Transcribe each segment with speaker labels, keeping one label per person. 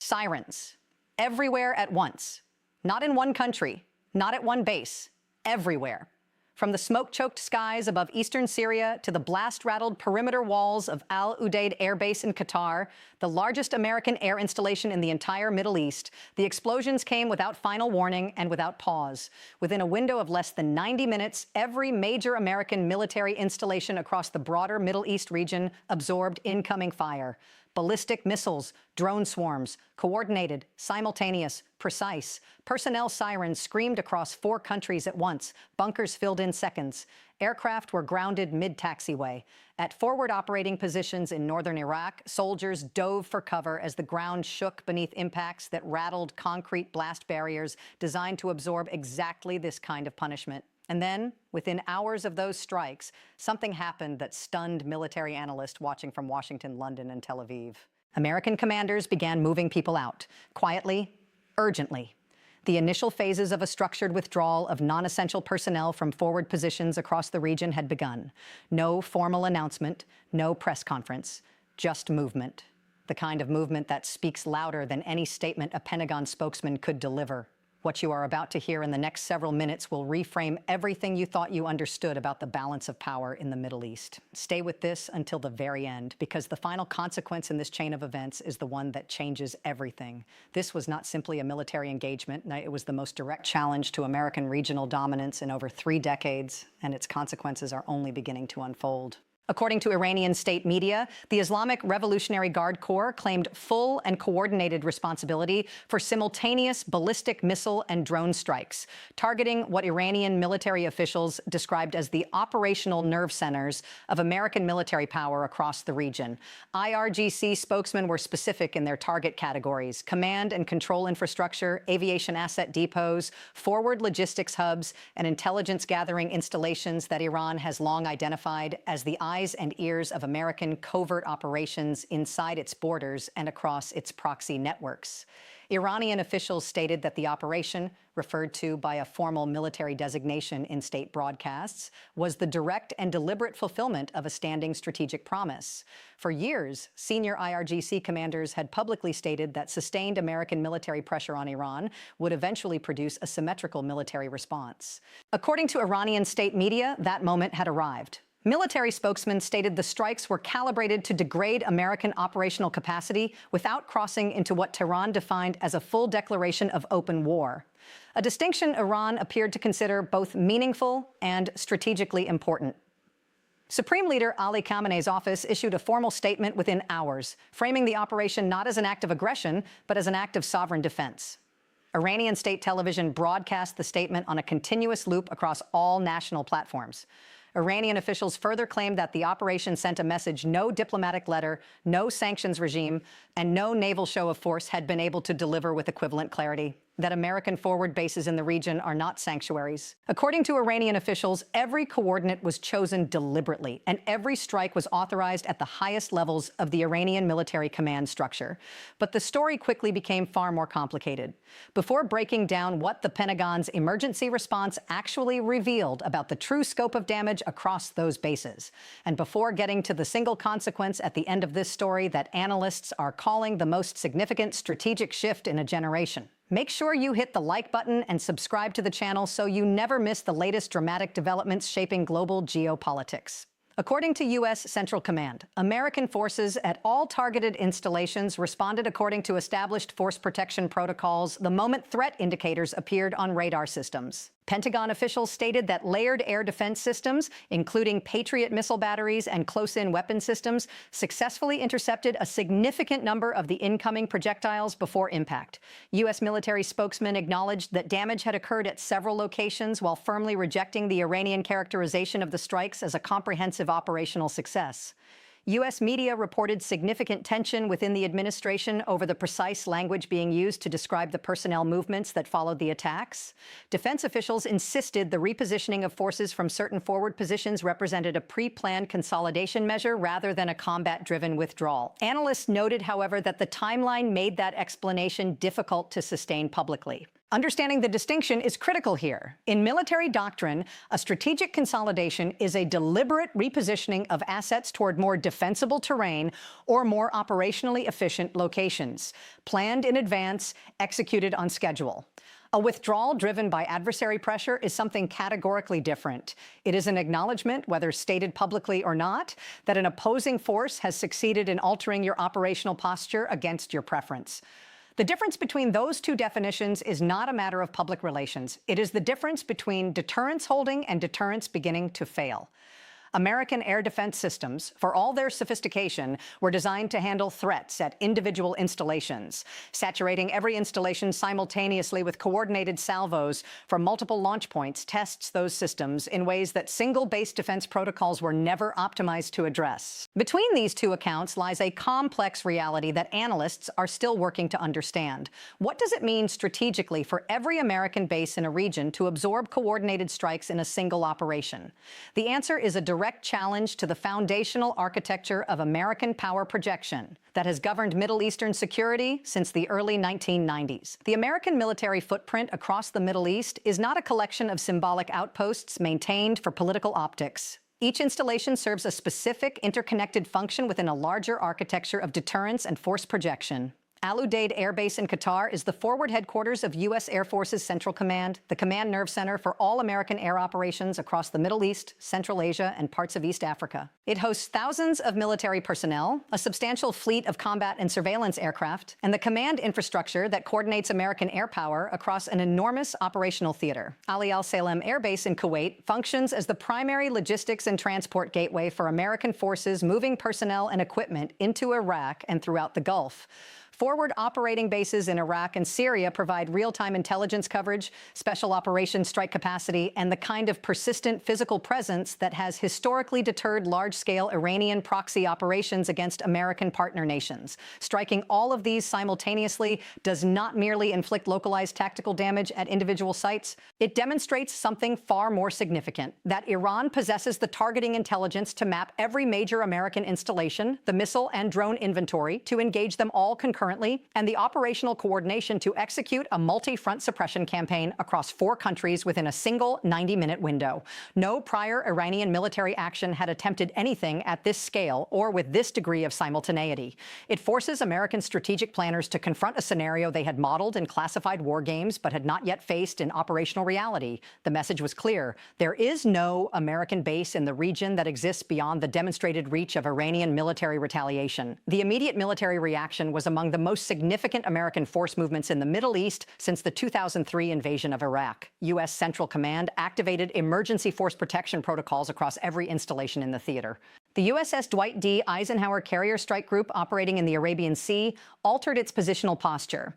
Speaker 1: Sirens. Everywhere at once. Not in one country, not at one base, everywhere. From the smoke-choked skies above eastern Syria to the blast-rattled perimeter walls of Al Udeid Air Base in Qatar, the largest American air installation in the entire Middle East, the explosions came without final warning and without pause. Within a window of less than 90 minutes, every major American military installation across the broader Middle East region absorbed incoming fire. Ballistic missiles, drone swarms, coordinated, simultaneous, precise. Personnel sirens screamed across 4 countries at once. Bunkers filled in seconds. Aircraft were grounded mid-taxiway. At forward operating positions in northern Iraq, soldiers dove for cover as the ground shook beneath impacts that rattled concrete blast barriers designed to absorb exactly this kind of punishment. And then, within hours of those strikes, something happened that stunned military analysts watching from Washington, London, and Tel Aviv. American commanders began moving people out, quietly, urgently. The initial phases of a structured withdrawal of non-essential personnel from forward positions across the region had begun. No formal announcement, no press conference, just movement. The kind of movement that speaks louder than any statement a Pentagon spokesman could deliver. What you are about to hear in the next several minutes will reframe everything you thought you understood about the balance of power in the Middle East. Stay with this until the very end, because the final consequence in this chain of events is the one that changes everything. This was not simply a military engagement. It was the most direct challenge to American regional dominance in over 3 decades, and its consequences are only beginning to unfold. According to Iranian state media, the Islamic Revolutionary Guard Corps claimed full and coordinated responsibility for simultaneous ballistic missile and drone strikes, targeting what Iranian military officials described as the operational nerve centers of American military power across the region. IRGC spokesmen were specific in their target categories: command and control infrastructure, aviation asset depots, forward logistics hubs, and intelligence-gathering installations that Iran has long identified as the eyes and ears of American covert operations inside its borders and across its proxy networks. Iranian officials stated that the operation, referred to by a formal military designation in state broadcasts, was the direct and deliberate fulfillment of a standing strategic promise. For years, senior IRGC commanders had publicly stated that sustained American military pressure on Iran would eventually produce a symmetrical military response. According to Iranian state media, that moment had arrived. Military spokesmen stated the strikes were calibrated to degrade American operational capacity without crossing into what Tehran defined as a full declaration of open war, a distinction Iran appeared to consider both meaningful and strategically important. Supreme Leader Ali Khamenei's office issued a formal statement within hours, framing the operation not as an act of aggression, but as an act of sovereign defense. Iranian state television broadcast the statement on a continuous loop across all national platforms. Iranian officials further claimed that the operation sent a message no diplomatic letter, no sanctions regime, and no naval show of force had been able to deliver with equivalent clarity, that American forward bases in the region are not sanctuaries. According to Iranian officials, every coordinate was chosen deliberately, and every strike was authorized at the highest levels of the Iranian military command structure. But the story quickly became far more complicated. Before breaking down what the Pentagon's emergency response actually revealed about the true scope of damage across those bases, and before getting to the single consequence at the end of this story that analysts are calling the most significant strategic shift in a generation, make sure you hit the like button and subscribe to the channel so you never miss the latest dramatic developments shaping global geopolitics. According to U.S. Central Command, American forces at all targeted installations responded according to established force protection protocols the moment threat indicators appeared on radar systems. Pentagon officials stated that layered air defense systems, including Patriot missile batteries and close-in weapon systems, successfully intercepted a significant number of the incoming projectiles before impact. U.S. military spokesman acknowledged that damage had occurred at several locations while firmly rejecting the Iranian characterization of the strikes as a comprehensive operational success. U.S. media reported significant tension within the administration over the precise language being used to describe the personnel movements that followed the attacks. Defense officials insisted the repositioning of forces from certain forward positions represented a pre-planned consolidation measure rather than a combat-driven withdrawal. Analysts noted, however, that the timeline made that explanation difficult to sustain publicly. Understanding the distinction is critical here. In military doctrine, a strategic consolidation is a deliberate repositioning of assets toward more defensible terrain or more operationally efficient locations, planned in advance, executed on schedule. A withdrawal driven by adversary pressure is something categorically different. It is an acknowledgement, whether stated publicly or not, that an opposing force has succeeded in altering your operational posture against your preference. The difference between those two definitions is not a matter of public relations. It is the difference between deterrence holding and deterrence beginning to fail. American air defense systems, for all their sophistication, were designed to handle threats at individual installations. Saturating every installation simultaneously with coordinated salvos from multiple launch points tests those systems in ways that single-base defense protocols were never optimized to address. Between these two accounts lies a complex reality that analysts are still working to understand. What does it mean strategically for every American base in a region to absorb coordinated strikes in a single operation? The answer is a direct challenge to the foundational architecture of American power projection that has governed Middle Eastern security since the early 1990s. The American military footprint across the Middle East is not a collection of symbolic outposts maintained for political optics. Each installation serves a specific interconnected function within a larger architecture of deterrence and force projection. Al Udeid Air Base in Qatar is the forward headquarters of U.S. Air Force's Central Command, the command nerve center for all American air operations across the Middle East, Central Asia, and parts of East Africa. It hosts thousands of military personnel, a substantial fleet of combat and surveillance aircraft, and the command infrastructure that coordinates American air power across an enormous operational theater. Ali Al Salem Air Base in Kuwait functions as the primary logistics and transport gateway for American forces moving personnel and equipment into Iraq and throughout the Gulf. Forward operating bases in Iraq and Syria provide real-time intelligence coverage, special operations strike capacity, and the kind of persistent physical presence that has historically deterred large-scale Iranian proxy operations against American partner nations. Striking all of these simultaneously does not merely inflict localized tactical damage at individual sites. It demonstrates something far more significant, that Iran possesses the targeting intelligence to map every major American installation, the missile and drone inventory, to engage them all concurrently, and the operational coordination to execute a multi-front suppression campaign across 4 countries within a single 90-minute window. No prior Iranian military action had attempted anything at this scale or with this degree of simultaneity. It forces American strategic planners to confront a scenario they had modeled in classified war games but had not yet faced in operational reality. The message was clear. There is no American base in the region that exists beyond the demonstrated reach of Iranian military retaliation. The immediate military reaction was among the most significant American force movements in the Middle East since the 2003 invasion of Iraq. U.S. Central Command activated emergency force protection protocols across every installation in the theater. The USS Dwight D. Eisenhower Carrier Strike Group operating in the Arabian Sea altered its positional posture.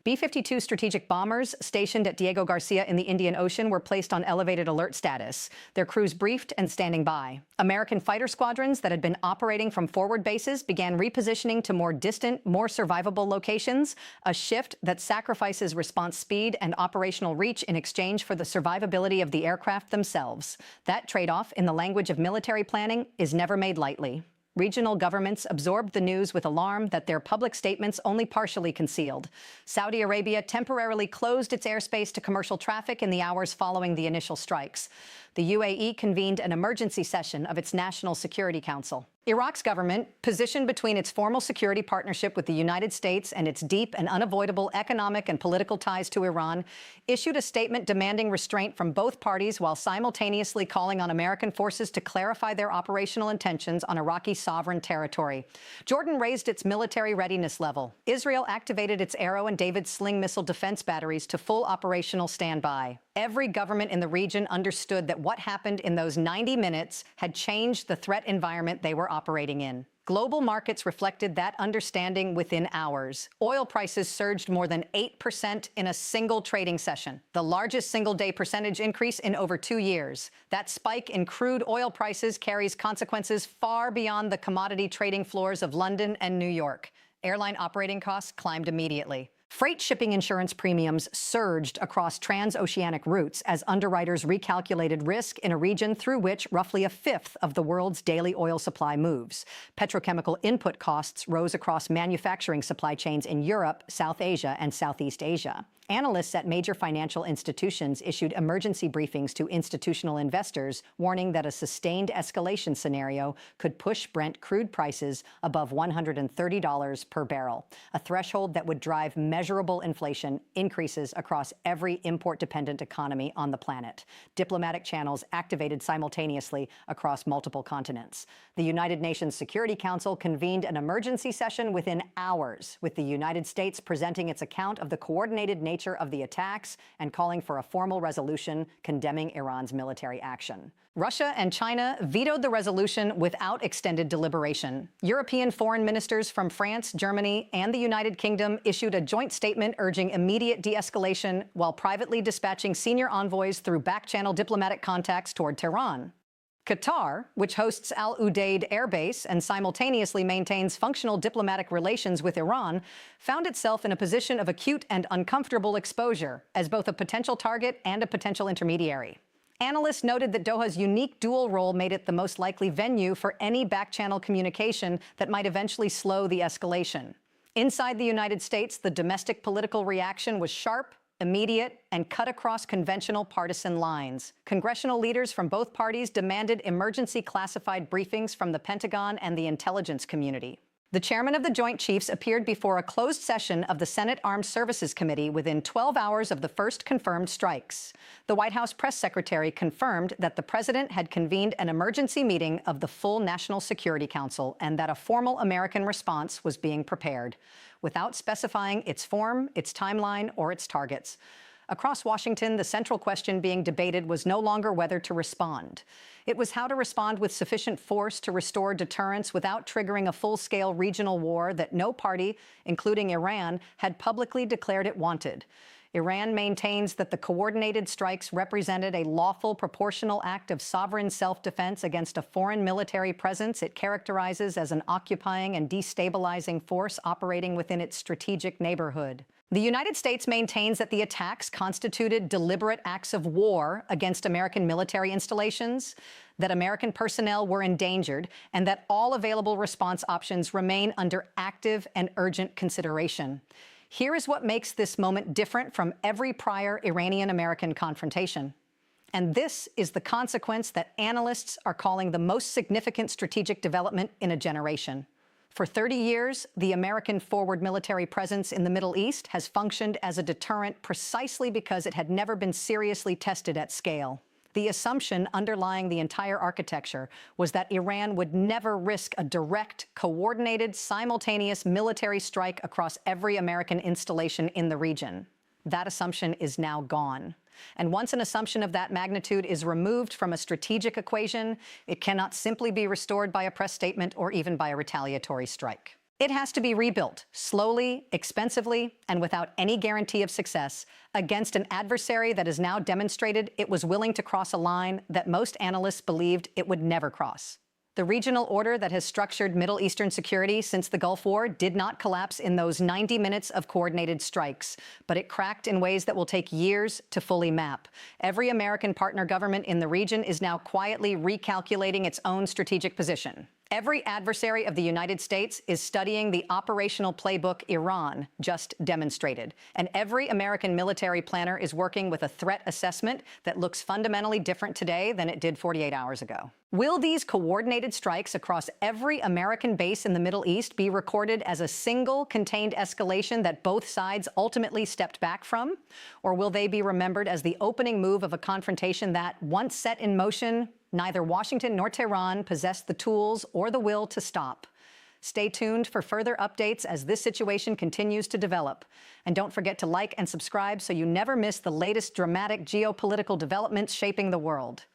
Speaker 1: B-52 strategic bombers stationed at Diego Garcia in the Indian Ocean were placed on elevated alert status, their crews briefed and standing by. American fighter squadrons that had been operating from forward bases began repositioning to more distant, more survivable locations, a shift that sacrifices response speed and operational reach in exchange for the survivability of the aircraft themselves. That trade-off, in the language of military planning, is never made lightly. Regional governments absorbed the news with alarm that their public statements only partially concealed. Saudi Arabia temporarily closed its airspace to commercial traffic in the hours following the initial strikes. The UAE convened an emergency session of its National Security Council. Iraq's government, positioned between its formal security partnership with the United States and its deep and unavoidable economic and political ties to Iran, issued a statement demanding restraint from both parties while simultaneously calling on American forces to clarify their operational intentions on Iraqi sovereign territory. Jordan raised its military readiness level. Israel activated its Arrow and David Sling missile defense batteries to full operational standby. Every government in the region understood that what happened in those 90 minutes had changed the threat environment they were operating in. Global markets reflected that understanding within hours. Oil prices surged more than 8% in a single trading session, the largest single-day percentage increase in over 2 years. That spike in crude oil prices carries consequences far beyond the commodity trading floors of London and New York. Airline operating costs climbed immediately. Freight shipping insurance premiums surged across transoceanic routes as underwriters recalculated risk in a region through which roughly a fifth of the world's daily oil supply moves. Petrochemical input costs rose across manufacturing supply chains in Europe, South Asia, and Southeast Asia. Analysts at major financial institutions issued emergency briefings to institutional investors, warning that a sustained escalation scenario could push Brent crude prices above $130 per barrel, a threshold that would drive measurable inflation increases across every import-dependent economy on the planet. Diplomatic channels activated simultaneously across multiple continents. The United Nations Security Council convened an emergency session within hours, with the United States presenting its account of the coordinated nature of the attacks and calling for a formal resolution condemning Iran's military action. Russia and China vetoed the resolution without extended deliberation. European foreign ministers from France, Germany, and the United Kingdom issued a joint statement urging immediate de-escalation while privately dispatching senior envoys through back-channel diplomatic contacts toward Tehran. Qatar, which hosts Al Udeid Air Base and simultaneously maintains functional diplomatic relations with Iran, found itself in a position of acute and uncomfortable exposure as both a potential target and a potential intermediary. Analysts noted that Doha's unique dual role made it the most likely venue for any back-channel communication that might eventually slow the escalation. Inside the United States, the domestic political reaction was sharp, immediate, and cut across conventional partisan lines. Congressional leaders from both parties demanded emergency classified briefings from the Pentagon and the intelligence community. The chairman of the Joint Chiefs appeared before a closed session of the Senate Armed Services Committee within 12 hours of the first confirmed strikes. The White House press secretary confirmed that the president had convened an emergency meeting of the full National Security Council and that a formal American response was being prepared, without specifying its form, its timeline, or its targets. Across Washington, the central question being debated was no longer whether to respond. It was how to respond with sufficient force to restore deterrence without triggering a full-scale regional war that no party, including Iran, had publicly declared it wanted. Iran maintains that the coordinated strikes represented a lawful, proportional act of sovereign self-defense against a foreign military presence it characterizes as an occupying and destabilizing force operating within its strategic neighborhood. The United States maintains that the attacks constituted deliberate acts of war against American military installations, that American personnel were endangered, and that all available response options remain under active and urgent consideration. Here is what makes this moment different from every prior Iranian-American confrontation. And this is the consequence that analysts are calling the most significant strategic development in a generation. For 30 years, the American forward military presence in the Middle East has functioned as a deterrent precisely because it had never been seriously tested at scale. The assumption underlying the entire architecture was that Iran would never risk a direct, coordinated, simultaneous military strike across every American installation in the region. That assumption is now gone. And once an assumption of that magnitude is removed from a strategic equation, it cannot simply be restored by a press statement or even by a retaliatory strike. It has to be rebuilt slowly, expensively, and without any guarantee of success against an adversary that has now demonstrated it was willing to cross a line that most analysts believed it would never cross. The regional order that has structured Middle Eastern security since the Gulf War did not collapse in those 90 minutes of coordinated strikes, but it cracked in ways that will take years to fully map. Every American partner government in the region is now quietly recalculating its own strategic position. Every adversary of the United States is studying the operational playbook Iran just demonstrated. And every American military planner is working with a threat assessment that looks fundamentally different today than it did 48 hours ago. Will these coordinated strikes across every American base in the Middle East be recorded as a single contained escalation that both sides ultimately stepped back from? Or will they be remembered as the opening move of a confrontation that, once set in motion, neither Washington nor Tehran possessed the tools or the will to stop? Stay tuned for further updates as this situation continues to develop. And don't forget to like and subscribe so you never miss the latest dramatic geopolitical developments shaping the world.